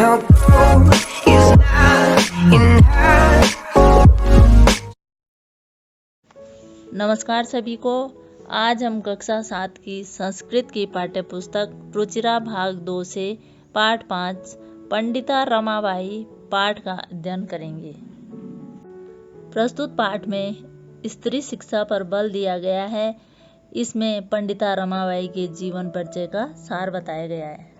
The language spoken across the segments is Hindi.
no gold is not enough. नमस्कार सभी को। आज हम कक्षा 7 की संस्कृत की पाठ्य पुस्तक रुचिरा भाग 2 से पाठ 5 पंडिता रमाबाई पाठ का अध्ययन करेंगे। प्रस्तुत पाठ में स्त्री शिक्षा पर बल दिया गया है। इसमें पंडिता रमाबाई के जीवन परिचय का सार बताया गया है।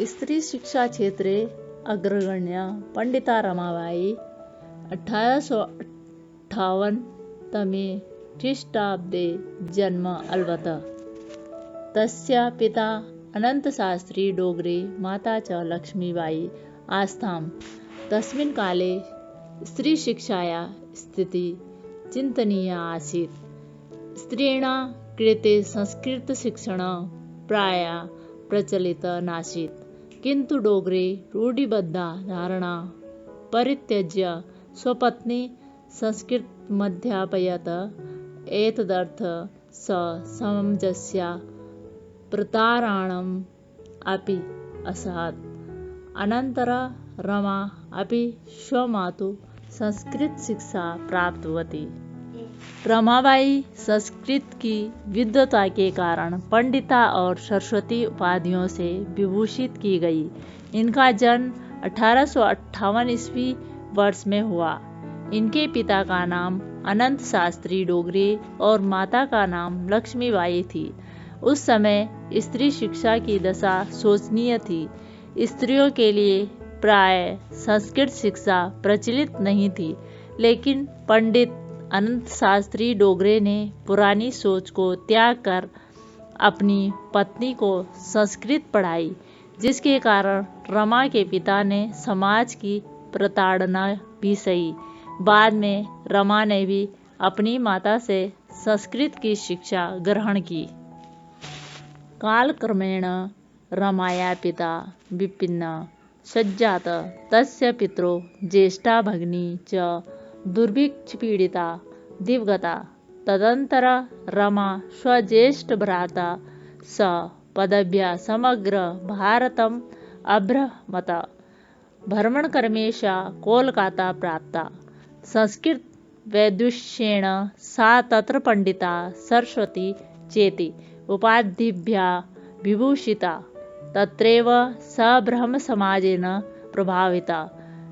स्त्री शिक्षा क्षेत्रे अग्रगण्या पंडिता रमाबाई 1858 तमे ख्रीष्टाब्दे जन्म अलवत। तस्य पिता अनन्तशास्त्री डोगरे, माता च लक्ष्मीबाई आस्ताम्। तस्मिन् काले स्त्रीशिक्षाया स्थिति चिन्तनीया आसीत्। स्त्रीणां कृते संस्कृतशिक्षणं प्रायः प्रचलितं नासीत्, किन्तु डोगरे रूढिबद्धा धारणा परित्यज्य स्वपत्नी संस्कृतमध्यापयत्। एतदर्थ स समाजस्य प्रतारणम् अपि असहत्। अनन्तरं रमा अपि स्वमातुः संस्कृतशिक्षा प्राप्तवती। रमाबाई संस्कृत की विद्वता के कारण पंडिता और सरस्वती उपाधियों से विभूषित की गई। इनका जन्म 1858 ईस्वी वर्ष में हुआ। इनके पिता का नाम अनंत शास्त्री डोगरे और माता का नाम लक्ष्मीबाई थी। उस समय स्त्री शिक्षा की दशा शोचनीय थी। स्त्रियों के लिए प्राय संस्कृत शिक्षा प्रचलित नहीं थी, लेकिन पंडित अनंत शास्त्री डोगरे ने पुरानी सोच को त्याग कर अपनी पत्नी को संस्कृत पढ़ाई, जिसके कारण रमा के पिता ने समाज की प्रताड़ना भी सही। बाद में रमा ने भी अपनी माता से संस्कृत की शिक्षा ग्रहण की। कालक्रमेण रमाया पिता विपिन्न सज्जात। तस्य पितरो ज्येष्ठा भगिनी च दुर्भिक्षपीडिता दिवगता। तदनन्तरं रमा स्वज्येष्ठभ्राता स पदव्या समग्र भारतम् अभ्रमत। भ्रमणक्रमेण कोलकाता प्राप्ता। संस्कृत वैदुष्येण सा तत्र पंडिता सरस्वती चेति उपाधिभ्यां विभूषिता। तत्रैव सा ब्रह्मसमाजेन प्रभाविता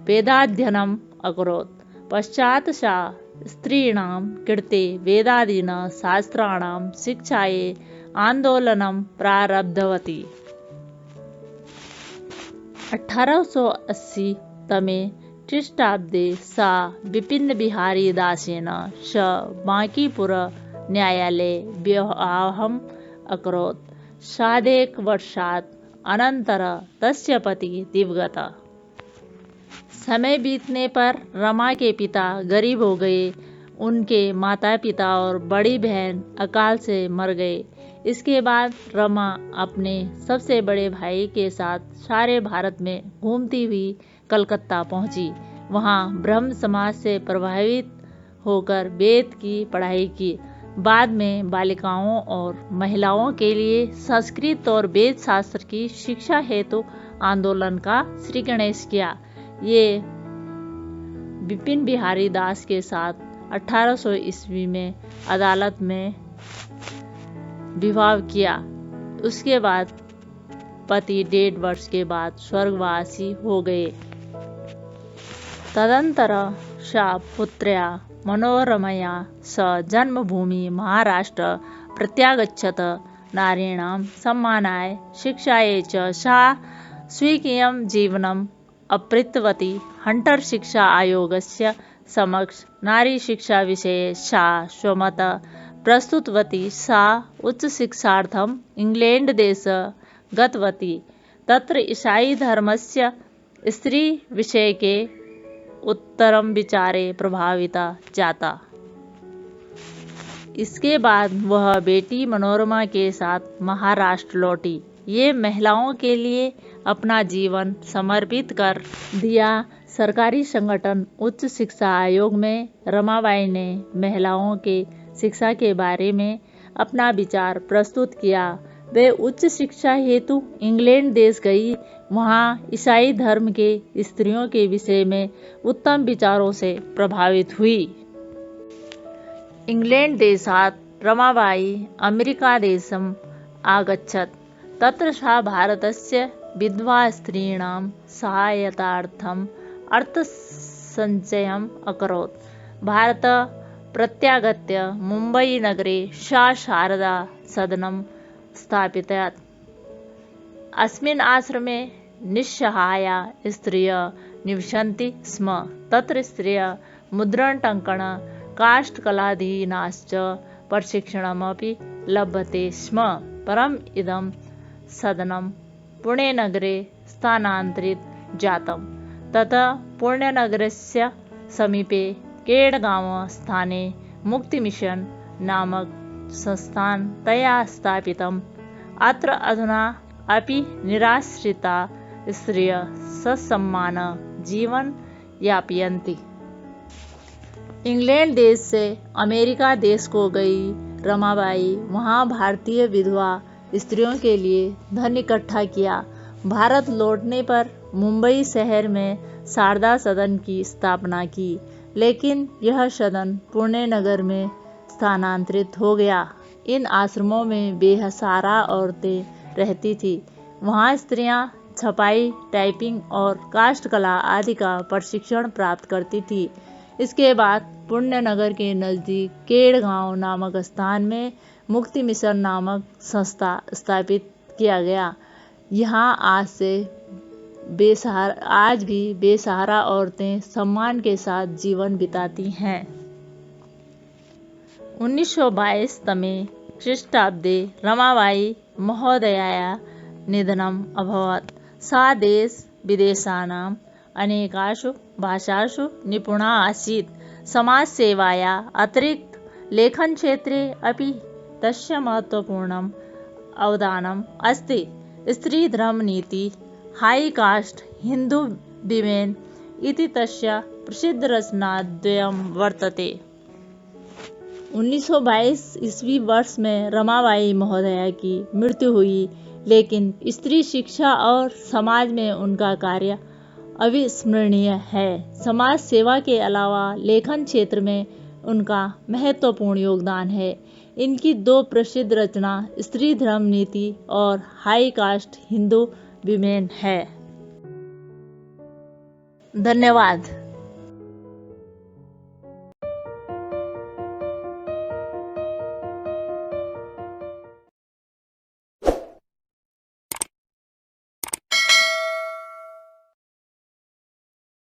वेदाध्ययनम् अकरोत्। पश्चात् सा स्त्रीणां कृते वेदादीनां शास्त्राणां शिक्षायै आन्दोलनं प्रारब्धवती। 1880 तमे ख्रीष्टाब्दे सा विपिनबिहारी दासेन सह बांकीपुर न्यायालये विवाहम् अकरोत्। सार्धैक वर्षात् अनन्तरं तस्य पतिः दिवगतः। समय बीतने पर रमा के पिता गरीब हो गए। उनके माता पिता और बड़ी बहन अकाल से मर गए। इसके बाद रमा अपने सबसे बड़े भाई के साथ सारे भारत में घूमती हुई कलकत्ता पहुंची। वहां ब्रह्म समाज से प्रभावित होकर वेद की पढ़ाई की। बाद में बालिकाओं और महिलाओं के लिए संस्कृत और वेद शास्त्र की शिक्षा हेतु आंदोलन का श्री गणेश किया। ये विपिन बिहारी दास के साथ 1800 ईस्वी में अदालत में विवाह किया। उसके बाद पति 1.5 वर्ष के बाद स्वर्गवासी हो गए। तदनन्तरं सा पुत्र्या मनोरमया सह जन्मभूमि महाराष्ट्र प्रत्यागच्छत्। नारीणां सम्मानाय शिक्षायै च सा स्वकीयं जीवनम् अपृतवती। हंटर शिक्षा आयोगस्य समक्ष नारी शिक्षा विषये सा स्वमतं प्रस्तुतवती। सा उच्चशिक्षार्थम् इंग्लैंड देशं गतवती। तत्र ईसाई धर्मस्य स्त्री विषयके उत्तरं विचारे प्रभाविता जाता। इसके बाद वह बेटी मनोरमा के साथ महाराष्ट्र लौटी। ये महिलाओं के लिए अपना जीवन समर्पित कर दिया। सरकारी संगठन उच्च शिक्षा आयोग में रमाबाई ने महिलाओं के शिक्षा के बारे में अपना विचार प्रस्तुत किया। वे उच्च शिक्षा हेतु इंग्लैंड देश गई। वहाँ ईसाई धर्म के स्त्रियों के विषय में उत्तम विचारों से प्रभावित हुई। इंग्लैंड देशात् रमाबाई अमेरिकादेशम् आगच्छत्। तत्र सा भारतस्य विधवा स्त्रीणां सहायतार्थम् अर्थसञ्चयम् अकरोत्। भारत प्रत्यागत्य मुम्बईनगरे सा शारदा सदनं स्थापितवती। अस्मिन् आश्रमे निस्सहाया स्त्रियः निवसन्ति स्म। तत्र स्त्रियः मुद्रणटङ्कन काष्ठकलादीनाश्च प्रशिक्षणमपि लभ्यते स्म। परम् इदं सदनं पुणेनगरे स्थानान्तरितं जातम्। ततः पुण्यनगरस्य समीपे केडगांव-स्थाने मुक्तिमिशन् नामक संस्थान तया स्थापितम्। अत्र अधुना अपि निराश्रिता स्त्रियः ससम्मानं जीवनं यापयन्ति। इंग्लैंड देश से अमेरिका देश को गई रमाबाई वहाँ भारतीय विधवा स्त्रियों के लिए धन इकट्ठा किया। भारत लौटने पर मुंबई शहर में शारदा सदन की स्थापना की, लेकिन यह सदन पुणे नगर में स्थानांतरित हो गया। इन आश्रमों में बेसहारा औरतें रहती थीं। वहाँ स्त्रियां छपाई, टाइपिंग और काष्ठकला आदि का प्रशिक्षण प्राप्त करती थीं। इसके बाद पुण्यनगर के नज़दीक केडगांव नामक स्थान में मुक्ति मिशन नामक संस्था स्थापित किया गया। यहाँ आज भी बेसहारा औरतें सम्मान के साथ जीवन बिताती हैं। 1922 तमे ख्रीष्टाब्दे रमाबाई महोदयायाः निधनम् अभवत्। सा देश-विदेशानाम् अनेकासु भाषासु निपुणा आसीत्। समाजसेवायाः अतिरिक्त लेखनक्षेत्रे अपि तस्य महत्त्वपूर्णम् अवदानम् अस्ति। स्त्रीधर्मनीति, हाई कास्ट, हिंदू विमेन इति तस्य प्रसिद्धरचनाद्वयं वर्तते। 1922 ईस्वी वर्ष में रमाबाई महोदया की मृत्यु हुई, लेकिन स्त्री शिक्षा और समाज में उनका कार्य अविस्मरणीय है। समाज सेवा के अलावा लेखन क्षेत्र में उनका महत्वपूर्ण योगदान है। इनकी दो प्रसिद्ध रचना स्त्री धर्म नीति और हाई कास्ट हिंदू विमेन है। धन्यवाद।